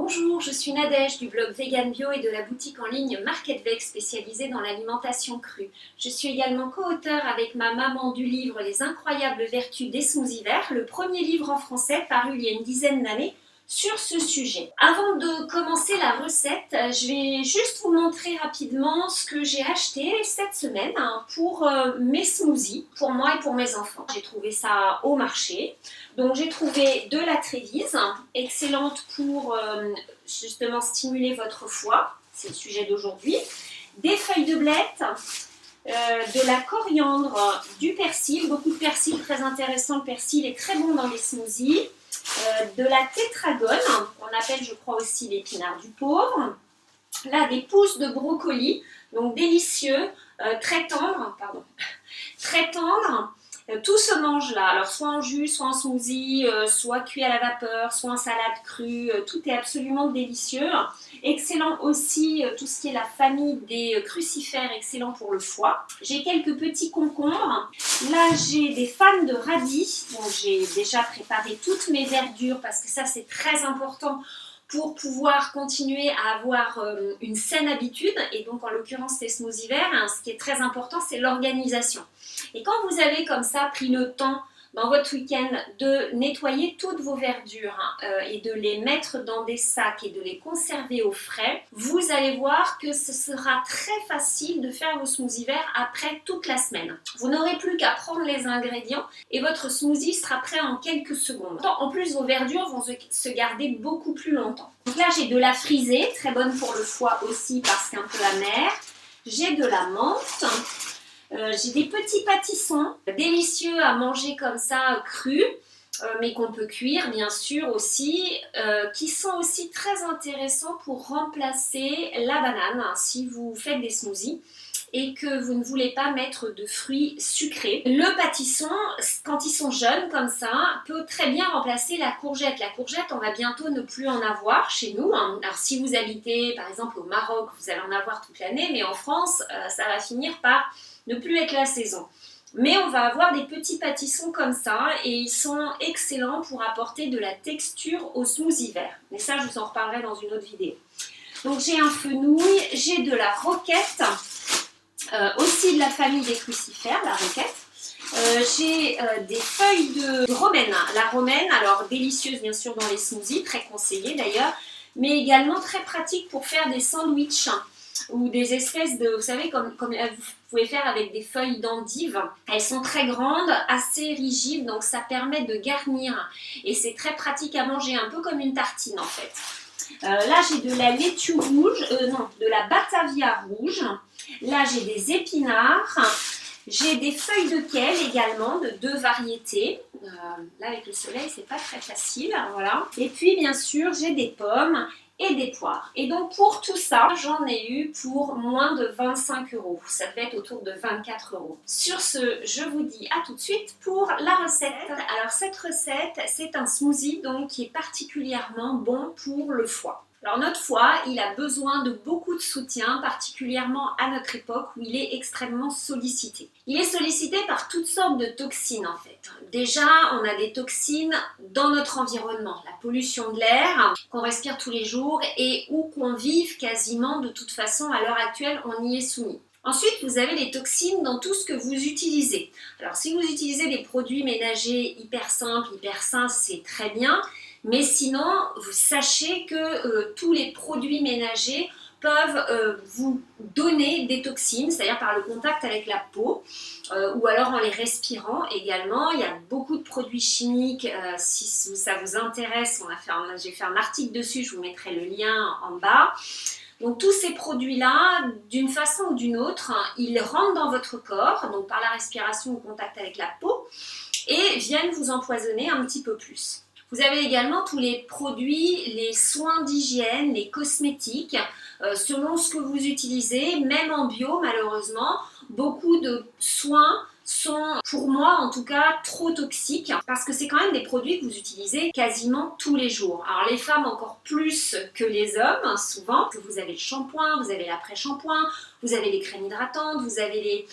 Bonjour, je suis Nadège du blog Vegan Bio et de la boutique en ligne Market spécialisée dans l'alimentation crue. Je suis également co-auteure avec ma maman du livre Les incroyables vertus des smoothies verts, le premier livre en français paru il y a une dizaine d'années sur ce sujet. Avant de commencer la recette, je vais juste vous montrer rapidement ce que j'ai acheté cette semaine pour mes smoothies, pour moi et pour mes enfants. J'ai trouvé ça au marché. Donc j'ai trouvé de la trévise, excellente pour justement stimuler votre foie, c'est le sujet d'aujourd'hui, des feuilles de blette, de la coriandre, du persil, beaucoup de persil, très intéressant, le persil est très bon dans les smoothies, de la tétragone, qu'on appelle je crois aussi l'épinard du pauvre, là des pousses de brocoli, donc délicieux, très tendres, tout se mange là, alors soit en jus, soit en smoothie, soit cuit à la vapeur, soit en salade crue, tout est absolument délicieux. Excellent aussi tout ce qui est la famille des crucifères, excellent pour le foie. J'ai quelques petits concombres, là j'ai des fans de radis, donc j'ai déjà préparé toutes mes verdures parce que ça c'est très important pour pouvoir continuer à avoir une saine habitude, et donc en l'occurrence les smoothies verts, ce qui est très important c'est l'organisation. Et quand vous avez comme ça pris le temps dans votre week-end de nettoyer toutes vos verdures et de les mettre dans des sacs et de les conserver au frais, vous allez voir que ce sera très facile de faire vos smoothies verts après toute la semaine. Vous n'aurez plus qu'à prendre les ingrédients et votre smoothie sera prêt en quelques secondes. En plus, vos verdures vont se garder beaucoup plus longtemps. Donc là, j'ai de la frisée, très bonne pour le foie aussi parce qu'un peu amère. J'ai de la menthe. J'ai des petits pâtissons délicieux à manger comme ça crus, mais qu'on peut cuire bien sûr aussi, qui sont aussi très intéressants pour remplacer la banane si vous faites des smoothies et que vous ne voulez pas mettre de fruits sucrés. Le pâtisson, quand ils sont jeunes comme ça, peut très bien remplacer la courgette. La courgette, on va bientôt ne plus en avoir chez nous. Alors si vous habitez par exemple au Maroc, vous allez en avoir toute l'année, mais en France, ça va finir par ne plus être la saison. Mais on va avoir des petits pâtissons comme ça et ils sont excellents pour apporter de la texture au smoothie vert. Mais ça, je vous en reparlerai dans une autre vidéo. Donc j'ai un fenouil, j'ai de la roquette, aussi de la famille des crucifères, la roquette. J'ai des feuilles de romaine. La romaine, alors délicieuse bien sûr dans les smoothies, très conseillée d'ailleurs, mais également très pratique pour faire des sandwichs ou des espèces de, vous savez, comme vous pouvez faire avec des feuilles d'endive. Elles sont très grandes, assez rigides, donc ça permet de garnir et c'est très pratique à manger, un peu comme une tartine en fait. Là j'ai de la laitue rouge, de la batavia rouge. Là j'ai des épinards. J'ai des feuilles de kale également, de 2 variétés. Là avec le soleil, c'est pas très facile, voilà. Et puis bien sûr, j'ai des pommes et des poires. Et donc pour tout ça, j'en ai eu pour moins de 25 €. Ça devait être autour de 24 €. Sur ce, je vous dis à tout de suite pour la recette. Alors cette recette, c'est un smoothie donc qui est particulièrement bon pour le foie. Alors notre foie, il a besoin de beaucoup de soutien, particulièrement à notre époque où il est extrêmement sollicité. Il est sollicité par toutes sortes de toxines en fait. Déjà, on a des toxines dans notre environnement, la pollution de l'air qu'on respire tous les jours et où qu'on vive quasiment de toute façon à l'heure actuelle, on y est soumis. Ensuite, vous avez les toxines dans tout ce que vous utilisez. Alors si vous utilisez des produits ménagers hyper simples, hyper sains, c'est très bien. Mais sinon, vous sachez que tous les produits ménagers peuvent vous donner des toxines, c'est-à-dire par le contact avec la peau, ou alors en les respirant également. Il y a beaucoup de produits chimiques, si ça vous intéresse, j'ai fait un article dessus, je vous mettrai le lien en bas. Donc tous ces produits-là, d'une façon ou d'une autre, ils rentrent dans votre corps, donc par la respiration ou contact avec la peau, et viennent vous empoisonner un petit peu plus. Vous avez également tous les produits, les soins d'hygiène, les cosmétiques, selon ce que vous utilisez, même en bio malheureusement, beaucoup de soins sont, pour moi en tout cas, trop toxiques parce que c'est quand même des produits que vous utilisez quasiment tous les jours. Alors les femmes encore plus que les hommes, souvent, que vous avez le shampoing, vous avez l'après-shampoing, vous avez les crèmes hydratantes, vous avez les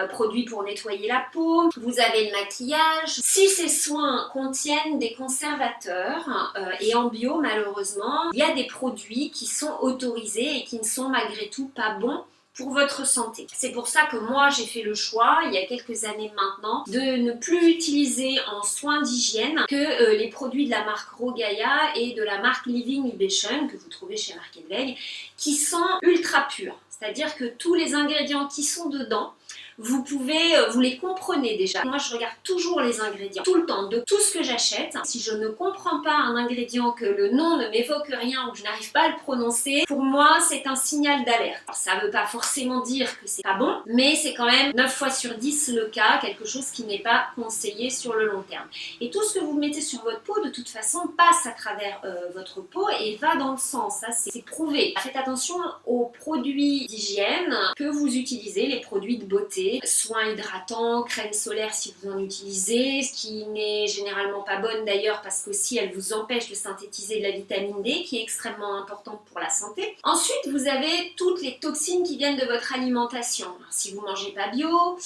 produits pour nettoyer la peau, vous avez le maquillage. Si ces soins contiennent des conservateurs, et en bio malheureusement, il y a des produits qui sont autorisés et qui ne sont malgré tout pas bons pour votre santé. C'est pour ça que moi j'ai fait le choix, il y a quelques années maintenant, de ne plus utiliser en soins d'hygiène que les produits de la marque Rogaia et de la marque Living Libation que vous trouvez chez Marc & Veig, qui sont ultra purs. C'est-à-dire que tous les ingrédients qui sont dedans, vous les comprenez déjà. Moi, je regarde toujours les ingrédients, tout le temps, de tout ce que j'achète. Si je ne comprends pas un ingrédient, que le nom ne m'évoque rien ou que je n'arrive pas à le prononcer, pour moi, c'est un signal d'alerte. Ça ne veut pas forcément dire que c'est pas bon, mais c'est quand même 9 fois sur 10 le cas, quelque chose qui n'est pas conseillé sur le long terme. Et tout ce que vous mettez sur votre peau, de toute façon, passe à travers votre peau et va dans le sang. Ça, c'est prouvé. Faites attention aux produits d'hygiène que vous utilisez, les produits de beauté, soins hydratants, crème solaire si vous en utilisez, ce qui n'est généralement pas bonne d'ailleurs parce qu'aussi elle vous empêche de synthétiser de la vitamine D qui est extrêmement importante pour la santé. Ensuite, vous avez toutes les toxines qui viennent de votre alimentation. Alors, si vous mangez pas bio,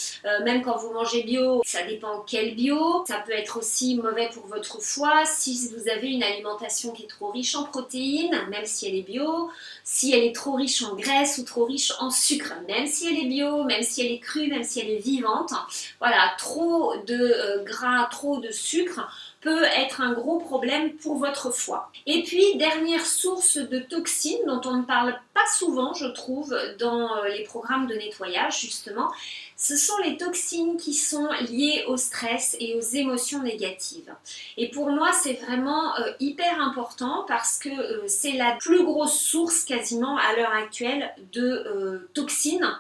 même quand vous mangez bio, ça dépend quel bio. Ça peut être aussi mauvais pour votre foie si vous avez une alimentation qui est trop riche en protéines, même si elle est bio, si elle est trop riche en graisse ou trop riche en sucre, même si elle est bio, même si elle est crue, même si elle est vivante. Voilà, trop de gras, trop de sucre peut être un gros problème pour votre foie. Et puis, dernière source de toxines dont on ne parle pas souvent, je trouve, dans les programmes de nettoyage, justement, ce sont les toxines qui sont liées au stress et aux émotions négatives. Et pour moi, c'est vraiment hyper important parce que c'est la plus grosse source quasiment à l'heure actuelle de toxines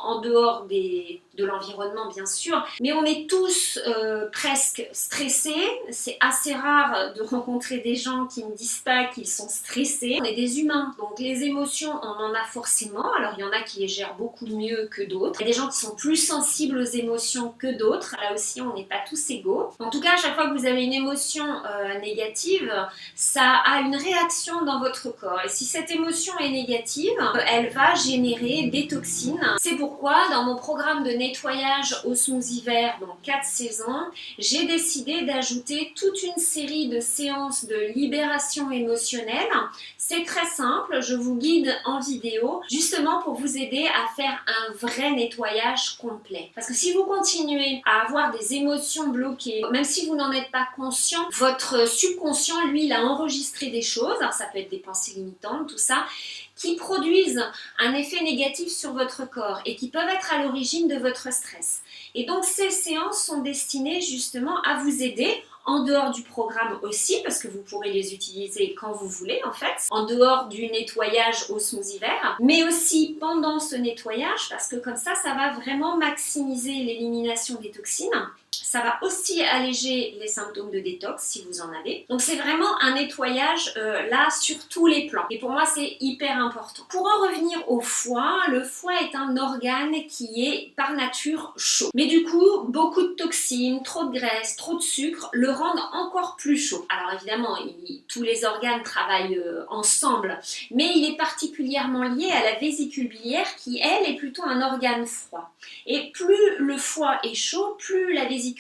en dehors de l'environnement bien sûr, mais on est tous presque stressés. C'est assez rare de rencontrer des gens qui ne disent pas qu'ils sont stressés. On est des humains, donc les émotions on en a forcément. Alors il y en a qui les gèrent beaucoup mieux que d'autres. Il y a des gens qui sont plus sensibles aux émotions que d'autres. Là aussi on n'est pas tous égaux. En tout cas, à chaque fois que vous avez une émotion négative, ça a une réaction dans votre corps. Et si cette émotion est négative, elle va générer des toxines. C'est pourquoi dans mon programme de nettoyage Osmose Vert, donc 4 saisons, j'ai décidé d'ajouter toute une série de séances de libération émotionnelle. C'est très simple, je vous guide en vidéo justement pour vous aider à faire un vrai nettoyage complet. Parce que si vous continuez à avoir des émotions bloquées, même si vous n'en êtes pas conscient, votre subconscient, lui, il a enregistré des choses, alors ça peut être des pensées limitantes, tout ça, qui produisent un effet négatif sur votre corps et qui peuvent être à l'origine de votre stress. Et donc ces séances sont destinées justement à vous aider en dehors du programme aussi, parce que vous pourrez les utiliser quand vous voulez en fait, en dehors du nettoyage Osmose Vert, mais aussi pendant ce nettoyage, parce que comme ça va vraiment maximiser l'élimination des toxines. Ça va aussi alléger les symptômes de détox si vous en avez. Donc c'est vraiment un nettoyage là sur tous les plans. Et pour moi c'est hyper important. Pour en revenir au foie, le foie est un organe qui est par nature chaud. Mais du coup, beaucoup de toxines, trop de graisse, trop de sucre le rendent encore plus chaud. Alors évidemment, tous les organes travaillent ensemble, mais il est particulièrement lié à la vésicule biliaire qui, elle, est plutôt un organe froid. Et plus le foie est chaud, plus la vésicule,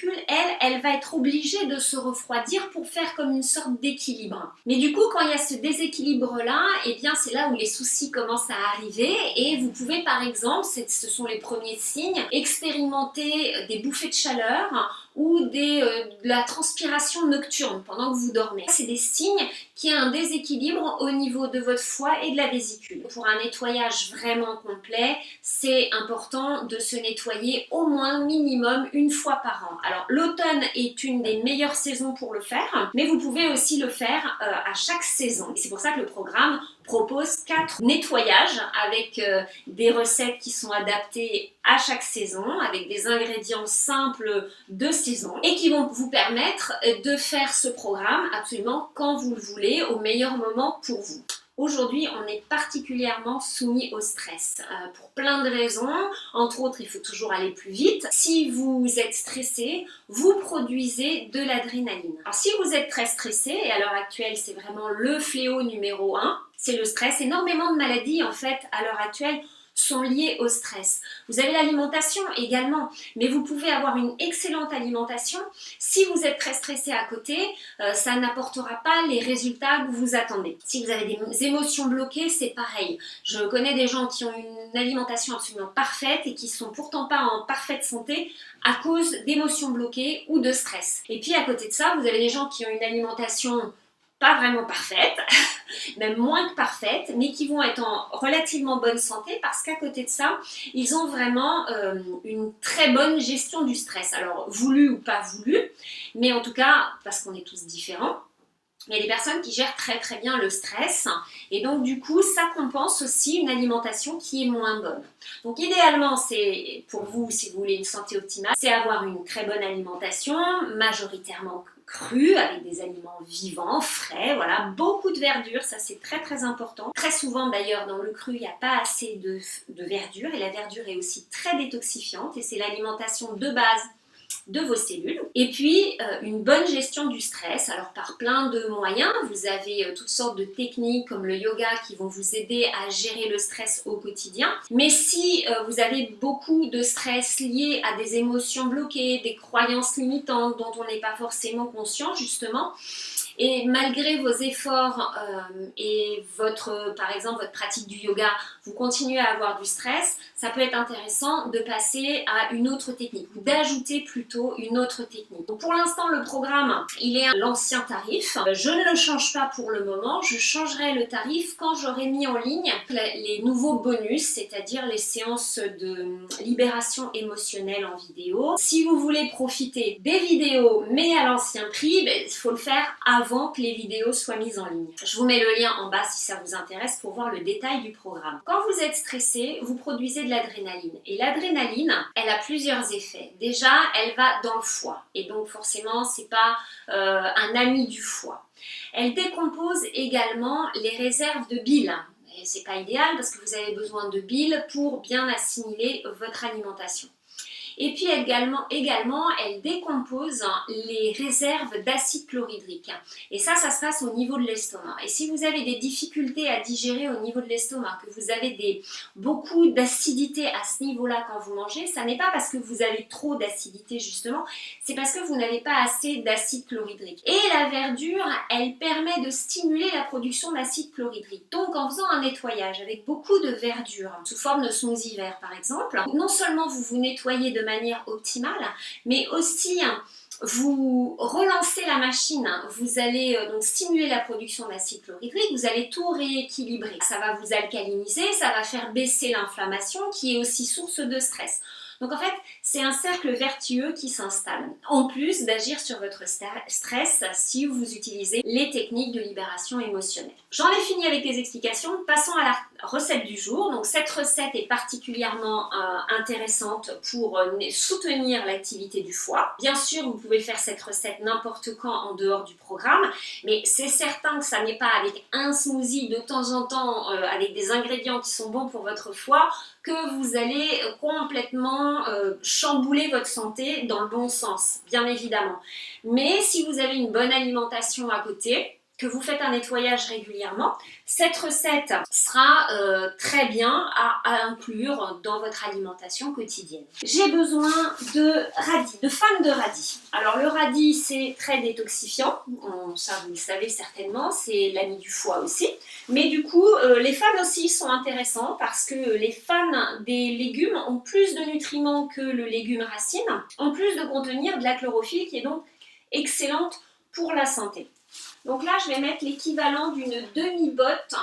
elle va être obligée de se refroidir pour faire comme une sorte d'équilibre. Mais du coup, quand il y a ce déséquilibre-là, eh bien c'est là où les soucis commencent à arriver et vous pouvez par exemple, ce sont les premiers signes, expérimenter des bouffées de chaleur ou de la transpiration nocturne pendant que vous dormez. C'est des signes qu'il y a un déséquilibre au niveau de votre foie et de la vésicule. Pour un nettoyage vraiment complet, c'est important de se nettoyer au moins minimum une fois par an. Alors l'automne est une des meilleures saisons pour le faire, mais vous pouvez aussi le faire à chaque saison. Et c'est pour ça que le programme propose 4 nettoyages avec des recettes qui sont adaptées à chaque saison, avec des ingrédients simples de saison et qui vont vous permettre de faire ce programme absolument quand vous le voulez, au meilleur moment pour vous. Aujourd'hui, on est particulièrement soumis au stress pour plein de raisons. Entre autres, il faut toujours aller plus vite. Si vous êtes stressé, vous produisez de l'adrénaline. Alors si vous êtes très stressé, et à l'heure actuelle, c'est vraiment le fléau numéro 1, c'est le stress. Énormément de maladies, en fait, à l'heure actuelle, sont liées au stress. Vous avez l'alimentation également, mais vous pouvez avoir une excellente alimentation. Si vous êtes très stressé à côté, ça n'apportera pas les résultats que vous attendez. Si vous avez des émotions bloquées, c'est pareil. Je connais des gens qui ont une alimentation absolument parfaite et qui sont pourtant pas en parfaite santé à cause d'émotions bloquées ou de stress. Et puis à côté de ça, vous avez des gens qui ont une alimentation pas vraiment parfaite, même moins que parfaite, mais qui vont être en relativement bonne santé parce qu'à côté de ça, ils ont vraiment une très bonne gestion du stress. Alors, voulu ou pas voulu, mais en tout cas, parce qu'on est tous différents, il y a des personnes qui gèrent très très bien le stress et donc du coup ça compense aussi une alimentation qui est moins bonne. Donc idéalement c'est pour vous, si vous voulez une santé optimale, c'est avoir une très bonne alimentation, majoritairement crue, avec des aliments vivants, frais, voilà, beaucoup de verdure, ça c'est très très important. Très souvent d'ailleurs dans le cru il n'y a pas assez de verdure et la verdure est aussi très détoxifiante et c'est l'alimentation de base de vos cellules. Et puis une bonne gestion du stress, alors par plein de moyens, vous avez toutes sortes de techniques comme le yoga qui vont vous aider à gérer le stress au quotidien. Mais si vous avez beaucoup de stress lié à des émotions bloquées, des croyances limitantes dont on n'est pas forcément conscient justement, et malgré vos efforts et par exemple votre pratique du yoga, vous continuez à avoir du stress, ça peut être intéressant de passer à une autre technique ou d'ajouter plutôt une autre technique. Donc pour l'instant, le programme, il est à l'ancien tarif. Je ne le change pas pour le moment, je changerai le tarif quand j'aurai mis en ligne les nouveaux bonus, c'est-à-dire les séances de libération émotionnelle en vidéo. Si vous voulez profiter des vidéos mais à l'ancien prix, il faut le faire avant que les vidéos soient mises en ligne. Je vous mets le lien en bas si ça vous intéresse pour voir le détail du programme. Quand vous êtes stressé, vous produisez de l'adrénaline. Et l'adrénaline, elle a plusieurs effets. Déjà, elle va dans le foie. Et donc forcément, c'est pas un ami du foie. Elle décompose également les réserves de bile. Et c'est pas idéal parce que vous avez besoin de bile pour bien assimiler votre alimentation. Et puis également, elle décompose les réserves d'acide chlorhydrique. Et ça se passe au niveau de l'estomac. Et si vous avez des difficultés à digérer au niveau de l'estomac, que vous avez beaucoup d'acidité à ce niveau-là quand vous mangez, ça n'est pas parce que vous avez trop d'acidité justement, c'est parce que vous n'avez pas assez d'acide chlorhydrique. Et la verdure, elle permet de stimuler la production d'acide chlorhydrique. Donc en faisant un nettoyage avec beaucoup de verdure, sous forme de smoothie vert par exemple, non seulement vous vous nettoyez de manière optimale, mais aussi vous relancez la machine, vous allez donc stimuler la production d'acide chlorhydrique, vous allez tout rééquilibrer. Ça va vous alcaliniser, ça va faire baisser l'inflammation qui est aussi source de stress. Donc en fait, c'est un cercle vertueux qui s'installe, en plus d'agir sur votre stress si vous utilisez les techniques de libération émotionnelle. J'en ai fini avec les explications, passons à la recette du jour. Donc cette recette est particulièrement intéressante pour soutenir l'activité du foie. Bien sûr, vous pouvez faire cette recette n'importe quand en dehors du programme, mais c'est certain que ça n'est pas avec un smoothie de temps en temps avec des ingrédients qui sont bons pour votre foie que vous allez complètement chambouler votre santé dans le bon sens, bien évidemment. Mais si vous avez une bonne alimentation à côté, que vous faites un nettoyage régulièrement, cette recette sera très bien à inclure dans votre alimentation quotidienne. J'ai besoin de radis, de fans de radis. Alors le radis, c'est très détoxifiant, ça vous le savez certainement, c'est l'ami du foie aussi. Mais du coup, les fans aussi sont intéressants parce que les fans des légumes ont plus de nutriments que le légume racine, en plus de contenir de la chlorophylle qui est donc excellente pour la santé. Donc là, je vais mettre l'équivalent d'une demi-botte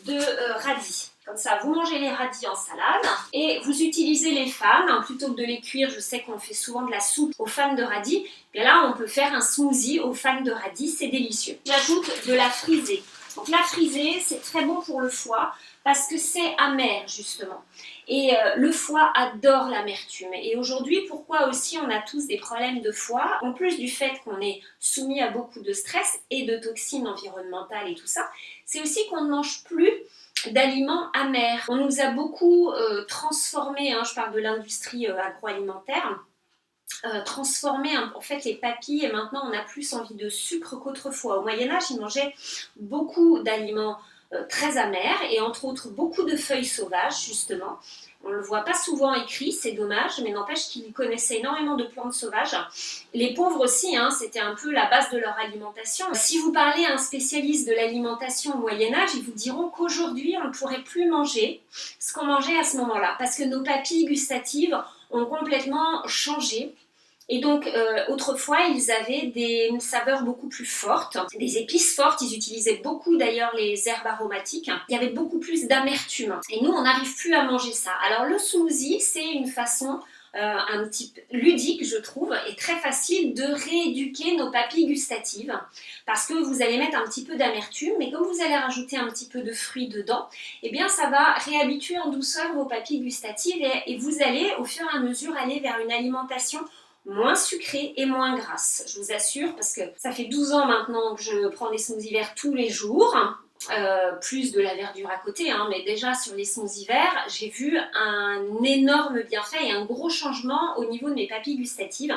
de radis. Comme ça, vous mangez les radis en salade et vous utilisez les fans. Plutôt que de les cuire, je sais qu'on fait souvent de la soupe aux fans de radis. Bien là, on peut faire un smoothie aux fans de radis, c'est délicieux. J'ajoute de la frisée. Donc la frisée, c'est très bon pour le foie parce que c'est amer justement. Et le foie adore l'amertume. Et aujourd'hui, pourquoi aussi on a tous des problèmes de foie, en plus du fait qu'on est soumis à beaucoup de stress et de toxines environnementales et tout ça, c'est aussi qu'on ne mange plus d'aliments amers. On nous a beaucoup transformés, je parle de l'industrie agroalimentaire, transformer en fait les papilles, et maintenant on a plus envie de sucre qu'autrefois. Au Moyen-Âge, ils mangeaient beaucoup d'aliments très amers et entre autres beaucoup de feuilles sauvages justement. On ne le voit pas souvent écrit, c'est dommage, mais n'empêche qu'ils connaissaient énormément de plantes sauvages. Les pauvres aussi, c'était un peu la base de leur alimentation. Si vous parlez à un spécialiste de l'alimentation au Moyen-Âge, ils vous diront qu'aujourd'hui, on ne pourrait plus manger ce qu'on mangeait à ce moment-là, parce que nos papilles gustatives ont complètement changé. Et donc, autrefois, ils avaient des saveurs beaucoup plus fortes, des épices fortes. Ils utilisaient beaucoup, d'ailleurs, les herbes aromatiques. Il y avait beaucoup plus d'amertume. Et nous, on n'arrive plus à manger ça. Alors, le smoothie, c'est une façon un petit peu ludique, je trouve, et très facile de rééduquer nos papilles gustatives. Parce que vous allez mettre un petit peu d'amertume, mais comme vous allez rajouter un petit peu de fruits dedans, eh bien, ça va réhabituer en douceur vos papilles gustatives et vous allez, au fur et à mesure, aller vers une alimentation moins sucrée et moins grasse, je vous assure, parce que ça fait 12 ans maintenant que je prends des smoothies verts tous les jours, plus de la verdure à côté, mais déjà sur les smoothies verts, j'ai vu un énorme bienfait et un gros changement au niveau de mes papilles gustatives.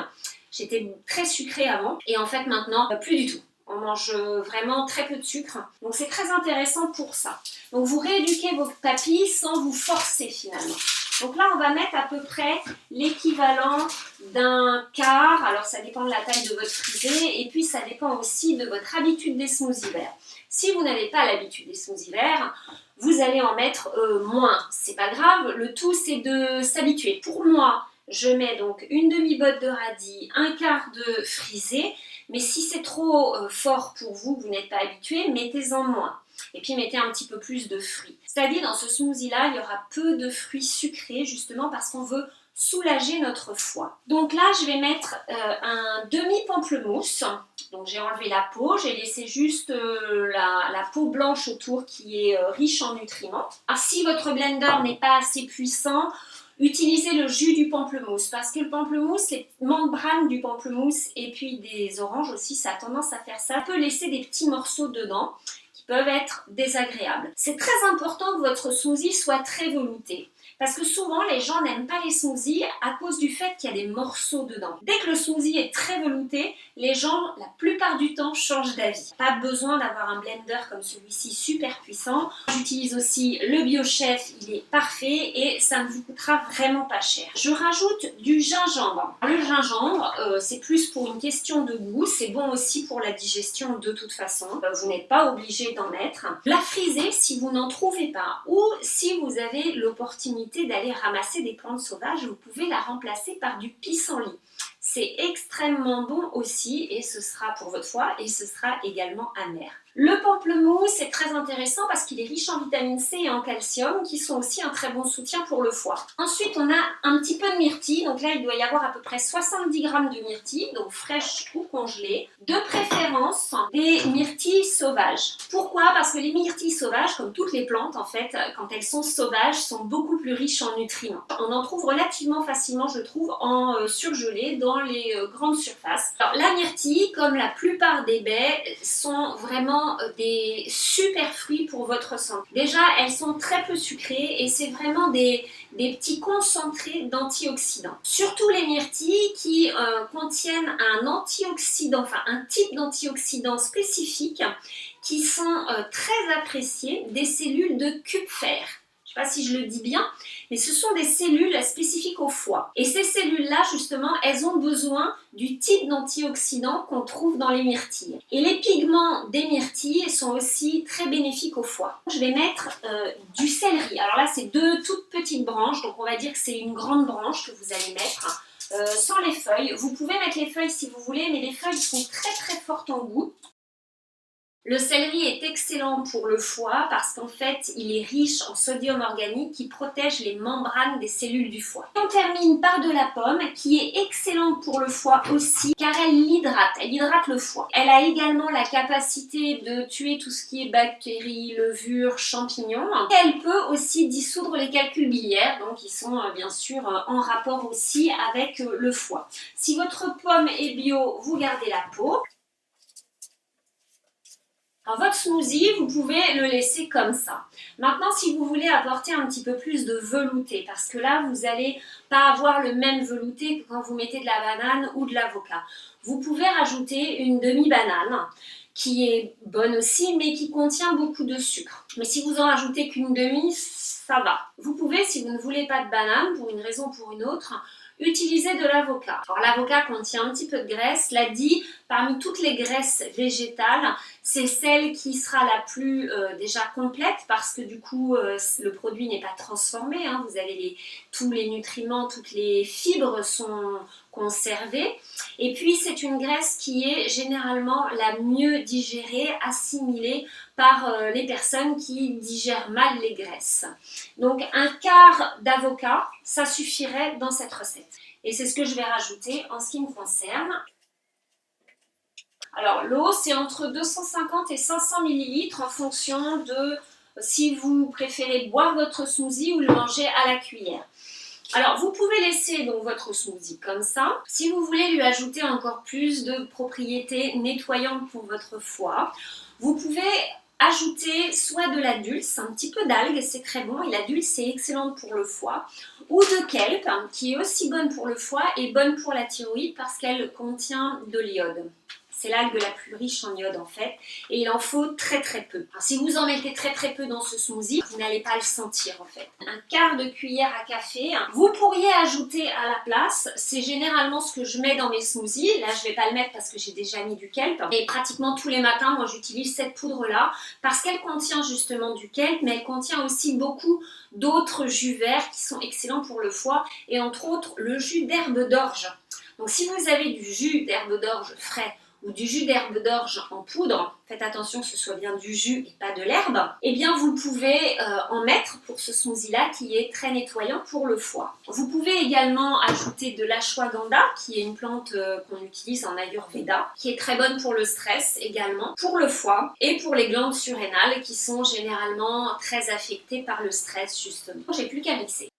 J'étais très sucrée avant et en fait maintenant, plus du tout. On mange vraiment très peu de sucre, donc c'est très intéressant pour ça. Donc vous rééduquez vos papilles sans vous forcer finalement. Donc là, on va mettre à peu près l'équivalent d'un quart. Alors, ça dépend de la taille de votre frisée et puis ça dépend aussi de votre habitude des smoothies verts. Si vous n'avez pas l'habitude des smoothies verts, vous allez en mettre moins. C'est pas grave, le tout c'est de s'habituer. Pour moi, je mets donc une demi-botte de radis, un quart de frisée. Mais si c'est trop fort pour vous, vous n'êtes pas habitué, mettez-en moins. Et puis mettez un petit peu plus de fruits. C'est-à-dire dans ce smoothie-là, il y aura peu de fruits sucrés justement parce qu'on veut soulager notre foie. Donc là, je vais mettre un demi-pamplemousse. Donc j'ai enlevé la peau, j'ai laissé juste la peau blanche autour qui est riche en nutriments. Alors si votre blender n'est pas assez puissant, utilisez le jus du pamplemousse parce que le pamplemousse, les membranes du pamplemousse et puis des oranges aussi, ça a tendance à faire ça. Ça peut laisser des petits morceaux dedans qui peuvent être désagréables. C'est très important que votre smoothie soit très velouté. Parce que souvent, les gens n'aiment pas les smoothies à cause du fait qu'il y a des morceaux dedans. Dès que le smoothie est très velouté, les gens, la plupart du temps, changent d'avis. Pas besoin d'avoir un blender comme celui-ci super puissant. J'utilise aussi le BioChef, il est parfait et ça ne vous coûtera vraiment pas cher. Je rajoute du gingembre. Le gingembre, c'est plus pour une question de goût. C'est bon aussi pour la digestion de toute façon. Vous n'êtes pas obligé d'en mettre. La frisée, si vous n'en trouvez pas ou si vous avez l'opportunité d'aller ramasser des plantes sauvages, vous pouvez la remplacer par du pissenlit. C'est extrêmement bon aussi et ce sera pour votre foie et ce sera également amer. Le pamplemousse est très intéressant parce qu'il est riche en vitamine C et en calcium qui sont aussi un très bon soutien pour le foie. Ensuite, on a un petit peu de myrtille. Donc là, il doit y avoir à peu près 70 g de myrtille, donc fraîche ou congelée. De préférence, des myrtilles sauvages. Pourquoi? Parce que les myrtilles sauvages, comme toutes les plantes en fait, quand elles sont sauvages, sont beaucoup plus riches en nutriments. On en trouve relativement facilement, je trouve, en surgelé dans les grandes surfaces. Alors la myrtille, comme la plupart des baies, sont vraiment des super fruits pour votre santé. Déjà, elles sont très peu sucrées et c'est vraiment des petits concentrés d'antioxydants. Surtout les myrtilles qui contiennent un antioxydant, enfin un type d'antioxydant spécifique qui sont très appréciés, des cellules de Kupfer. Je ne sais pas si je le dis bien, mais ce sont des cellules spécifiques au foie. Et ces cellules-là, justement, elles ont besoin du type d'antioxydants qu'on trouve dans les myrtilles. Et les pigments des myrtilles sont aussi très bénéfiques au foie. Je vais mettre du céleri. Alors là, c'est deux toutes petites branches, donc on va dire que c'est une grande branche que vous allez mettre. Sans les feuilles. Vous pouvez mettre les feuilles si vous voulez, mais les feuilles sont très très fortes en goût. Le céleri est excellent pour le foie parce qu'en fait, il est riche en sodium organique qui protège les membranes des cellules du foie. On termine par de la pomme qui est excellente pour le foie aussi car elle hydrate le foie. Elle a également la capacité de tuer tout ce qui est bactéries, levures, champignons. Et elle peut aussi dissoudre les calculs biliaires, donc ils sont bien sûr en rapport aussi avec le foie. Si votre pomme est bio, vous gardez la peau. Alors, votre smoothie, vous pouvez le laisser comme ça. Maintenant, si vous voulez apporter un petit peu plus de velouté, parce que là, vous n'allez pas avoir le même velouté que quand vous mettez de la banane ou de l'avocat, vous pouvez rajouter une demi-banane, qui est bonne aussi, mais qui contient beaucoup de sucre. Mais si vous en rajoutez qu'une demi, ça va. Vous pouvez, si vous ne voulez pas de banane, pour une raison ou pour une autre, utiliser de l'avocat. Alors l'avocat contient un petit peu de graisse, l'a dit, parmi toutes les graisses végétales, c'est celle qui sera la plus déjà complète parce que du coup le produit n'est pas transformé, hein. Vous avez tous les nutriments, toutes les fibres sont conservées. Et puis c'est une graisse qui est généralement la mieux digérée, assimilée par les personnes qui digèrent mal les graisses. Donc un quart d'avocat, ça suffirait dans cette recette. Et c'est ce que je vais rajouter en ce qui me concerne. Alors l'eau, c'est entre 250 et 500 ml en fonction de si vous préférez boire votre smoothie ou le manger à la cuillère. Alors vous pouvez laisser donc votre smoothie comme ça. Si vous voulez lui ajouter encore plus de propriétés nettoyantes pour votre foie, vous pouvez ajouter soit de la dulce, un petit peu d'algues, c'est très bon, et la dulce est excellente pour le foie, ou de kelp, qui est aussi bonne pour le foie et bonne pour la thyroïde parce qu'elle contient de l'iode. C'est l'algue la plus riche en iode en fait, et il en faut très très peu. Alors, si vous en mettez très très peu dans ce smoothie, vous n'allez pas le sentir en fait. Un quart de cuillère à café, vous pourriez ajouter à la place, c'est généralement ce que je mets dans mes smoothies. Là je ne vais pas le mettre parce que j'ai déjà mis du kelp. Et pratiquement tous les matins, moi j'utilise cette poudre là parce qu'elle contient justement du kelp, mais elle contient aussi beaucoup d'autres jus verts qui sont excellents pour le foie, et entre autres le jus d'herbe d'orge. Donc si vous avez du jus d'herbe d'orge frais, ou du jus d'herbe d'orge en poudre, faites attention que ce soit bien du jus et pas de l'herbe, et bien vous pouvez en mettre pour ce smoothie-là qui est très nettoyant pour le foie. Vous pouvez également ajouter de l'ashwagandha, qui est une plante qu'on utilise en Ayurveda, qui est très bonne pour le stress également, pour le foie et pour les glandes surrénales qui sont généralement très affectées par le stress justement. J'ai plus qu'à mixer.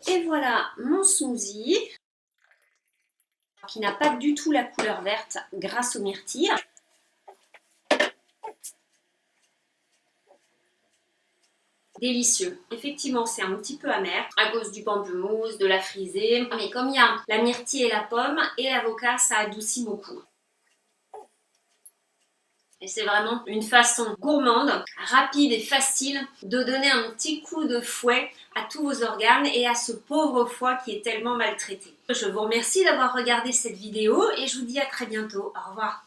Et voilà mon smoothie, qui n'a pas du tout la couleur verte grâce aux myrtilles. Délicieux. Effectivement, c'est un petit peu amer à cause du pamplemousse, de la frisée. Mais comme il y a la myrtille et la pomme et l'avocat, ça adoucit beaucoup. Et c'est vraiment une façon gourmande, rapide et facile de donner un petit coup de fouet à tous vos organes et à ce pauvre foie qui est tellement maltraité. Je vous remercie d'avoir regardé cette vidéo et je vous dis à très bientôt. Au revoir.